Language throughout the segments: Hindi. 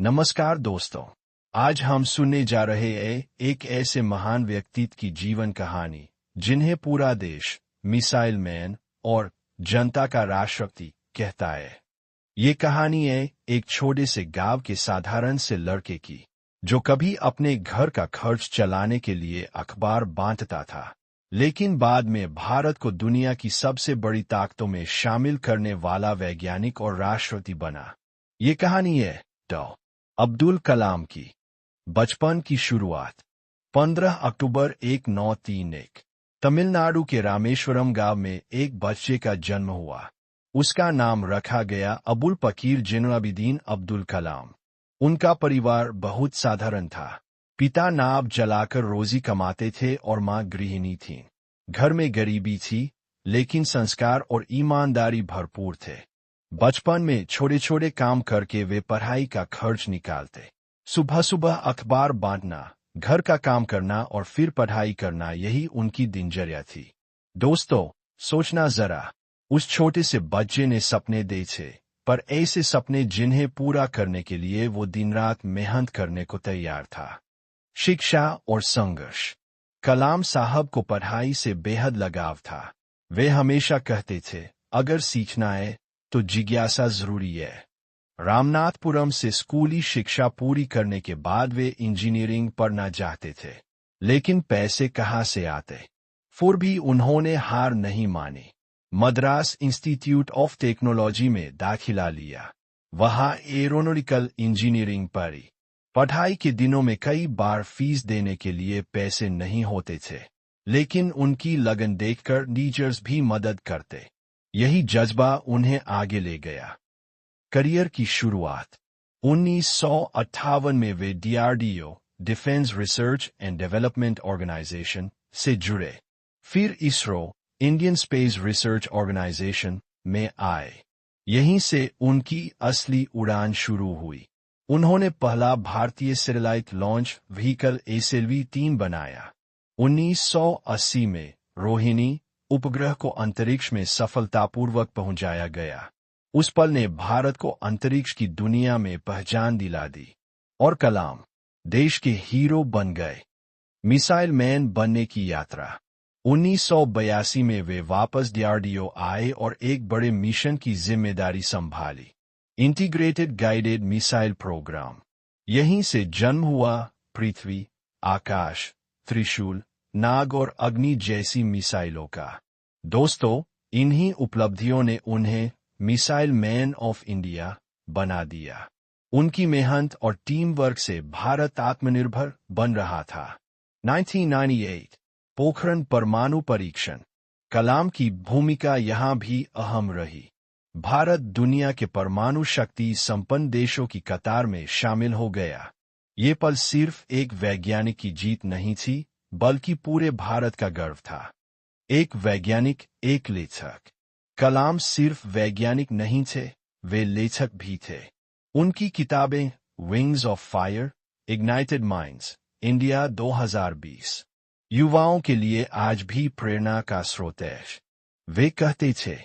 नमस्कार दोस्तों। आज हम सुनने जा रहे हैं एक ऐसे महान व्यक्तित्व की जीवन कहानी जिन्हें पूरा देश मिसाइल मैन और जनता का राष्ट्रपति कहता है। ये कहानी है एक छोटे से गांव के साधारण से लड़के की, जो कभी अपने घर का खर्च चलाने के लिए अखबार बांटता था, लेकिन बाद में भारत को दुनिया की सबसे बड़ी ताकतों में शामिल करने वाला वैज्ञानिक और राष्ट्रपति बना। ये कहानी है डॉ. अब्दुल कलाम की। बचपन की शुरुआत 15 अक्टूबर 1931 तमिलनाडु के रामेश्वरम गांव में एक बच्चे का जन्म हुआ। उसका नाम रखा गया अबुल पकीर जैनुलाब्दीन अब्दुल कलाम। उनका परिवार बहुत साधारण था। पिता नाव जलाकर रोजी कमाते थे और मां गृहिणी थीं। घर में गरीबी थी, लेकिन संस्कार और ईमानदारी भरपूर थे। बचपन में छोटे छोटे काम करके वे पढ़ाई का खर्च निकालते। सुबह सुबह अखबार बांटना, घर का काम करना और फिर पढ़ाई करना, यही उनकी दिनचर्या थी। दोस्तों, सोचना जरा, उस छोटे से बच्चे ने सपने देखे, पर ऐसे सपने जिन्हें पूरा करने के लिए वो दिन रात मेहनत करने को तैयार था। शिक्षा और संघर्ष। कलाम साहब को पढ़ाई से बेहद लगाव था। वे हमेशा कहते थे, अगर सीखना है तो जिज्ञासा जरूरी है। रामनाथपुरम से स्कूली शिक्षा पूरी करने के बाद वे इंजीनियरिंग पढ़ना चाहते थे, लेकिन पैसे कहाँ से आते। फिर भी उन्होंने हार नहीं मानी। मद्रास इंस्टीट्यूट ऑफ टेक्नोलॉजी में दाखिला लिया। वहां एरोनॉटिकल इंजीनियरिंग पढ़ी। पढ़ाई के दिनों में कई बार फीस देने के लिए पैसे नहीं होते थे, लेकिन उनकी लगन देखकर टीचर्स भी मदद करते। यही जज्बा उन्हें आगे ले गया। करियर की शुरुआत 1958 में वे DRDO defence research and development organisation से जुड़े। फिर ISRO Indian space research organisation में आए। यहीं से उनकी असली उड़ान शुरू हुई। उन्होंने पहला भारतीय सैटेलाइट लॉन्च व्हीकल SLV-3 बनाया। 1980 में रोहिणी उपग्रह को अंतरिक्ष में सफलतापूर्वक पहुंचाया गया। उस पल ने भारत को अंतरिक्ष की दुनिया में पहचान दिला दी, और कलाम देश के हीरो बन गए। मिसाइल मैन बनने की यात्रा। 1982 में वे वापस DRDO आए और एक बड़े मिशन की जिम्मेदारी संभाली, इंटीग्रेटेड गाइडेड मिसाइल प्रोग्राम। यहीं से जन्म हुआ पृथ्वी, आकाश, त्रिशूल, नाग और अग्नि जैसी मिसाइलों का। दोस्तों, इन्हीं उपलब्धियों ने उन्हें मिसाइल मैन ऑफ इंडिया बना दिया। उनकी मेहनत और टीम वर्क से भारत आत्मनिर्भर बन रहा था। 1998 पोखरण परमाणु परीक्षण। कलाम की भूमिका यहां भी अहम रही। भारत दुनिया के परमाणु शक्ति संपन्न देशों की कतार में शामिल हो गया। ये पल सिर्फ एक वैज्ञानिक की जीत नहीं थी, बल्कि पूरे भारत का गर्व था। एक वैज्ञानिक, एक लेखक। कलाम सिर्फ वैज्ञानिक नहीं थे, वे लेखक भी थे। उनकी किताबें wings of fire, ignited minds, India 2020 युवाओं के लिए आज भी प्रेरणा का स्रोत है। वे कहते थे,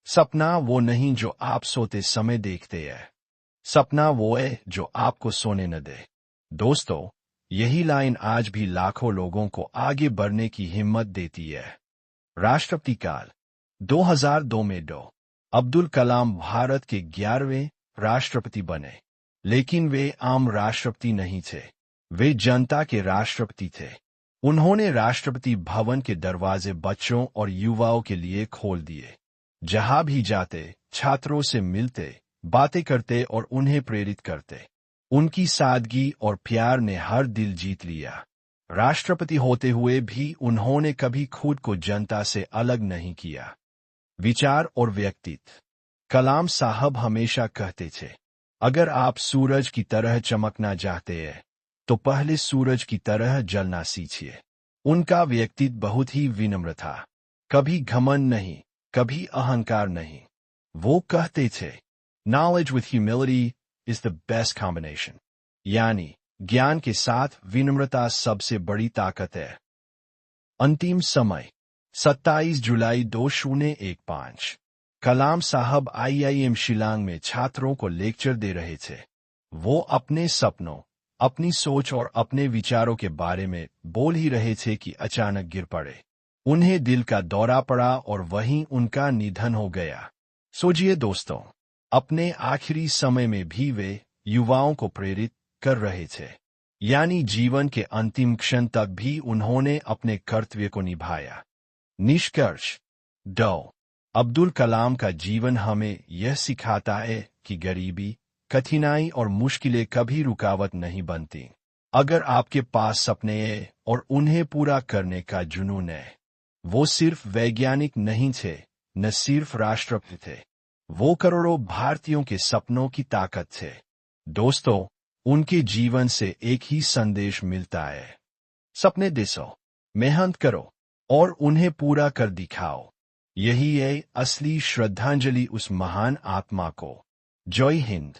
सपना वो नहीं जो आप सोते समय देखते हैं, सपना वो है जो आपको सोने न दे। दोस्तों, यही लाइन आज भी लाखों लोगों को आगे बढ़ने की हिम्मत देती है। राष्ट्रपति काल 2002 में डॉ. अब्दुल कलाम भारत के 11वें राष्ट्रपति बने, लेकिन वे आम राष्ट्रपति नहीं थे, वे जनता के राष्ट्रपति थे। उन्होंने राष्ट्रपति भवन के दरवाजे बच्चों और युवाओं के लिए खोल दिए। जहां भी जाते, छात्रों से मिलते, बातें करते और उन्हें प्रेरित करते। उनकी सादगी और प्यार ने हर दिल जीत लिया। राष्ट्रपति होते हुए भी उन्होंने कभी खुद को जनता से अलग नहीं किया। विचार और व्यक्तित्व। कलाम साहब हमेशा कहते थे, अगर आप सूरज की तरह चमकना चाहते हैं, तो पहले सूरज की तरह जलना सीखिए। उनका व्यक्तित्व बहुत ही विनम्र था। कभी घमंड नहीं, कभी अहंकार नहीं। वो कहते थे, knowledge with humility is the best combination, यानी ज्ञान के साथ विनम्रता सबसे बड़ी ताकत है। अंतिम समय 27 जुलाई 2015 कलाम साहब IIM शिलांग में छात्रों को लेक्चर दे रहे थे। वो अपने सपनों, अपनी सोच और अपने विचारों के बारे में बोल ही रहे थे कि अचानक गिर पड़े। उन्हें दिल का दौरा पड़ा और वहीं उनका निधन हो गया। सोचिए दोस्तों, अपने आखिरी समय में भी वे युवाओं को प्रेरित कर रहे थे। यानी जीवन के अंतिम क्षण तक भी उन्होंने अपने कर्तव्य को निभाया। निष्कर्ष, डॉ. अब्दुल कलाम का जीवन हमें यह सिखाता है कि गरीबी, कठिनाई और मुश्किलें कभी रुकावट नहीं बनती। अगर आपके पास सपने हैं और उन्हें पूरा करने का जुनून है। वो सिर्फ वैज्ञानिक नहीं थे, न सिर्फ राष्ट्रपति थे, वो करोड़ों भारतीयों के सपनों की ताकत थे। दोस्तों, उनके जीवन से एक ही संदेश मिलता है, सपने देखो, मेहनत करो और उन्हें पूरा कर दिखाओ। यही है असली श्रद्धांजलि उस महान आत्मा को। जय हिंद।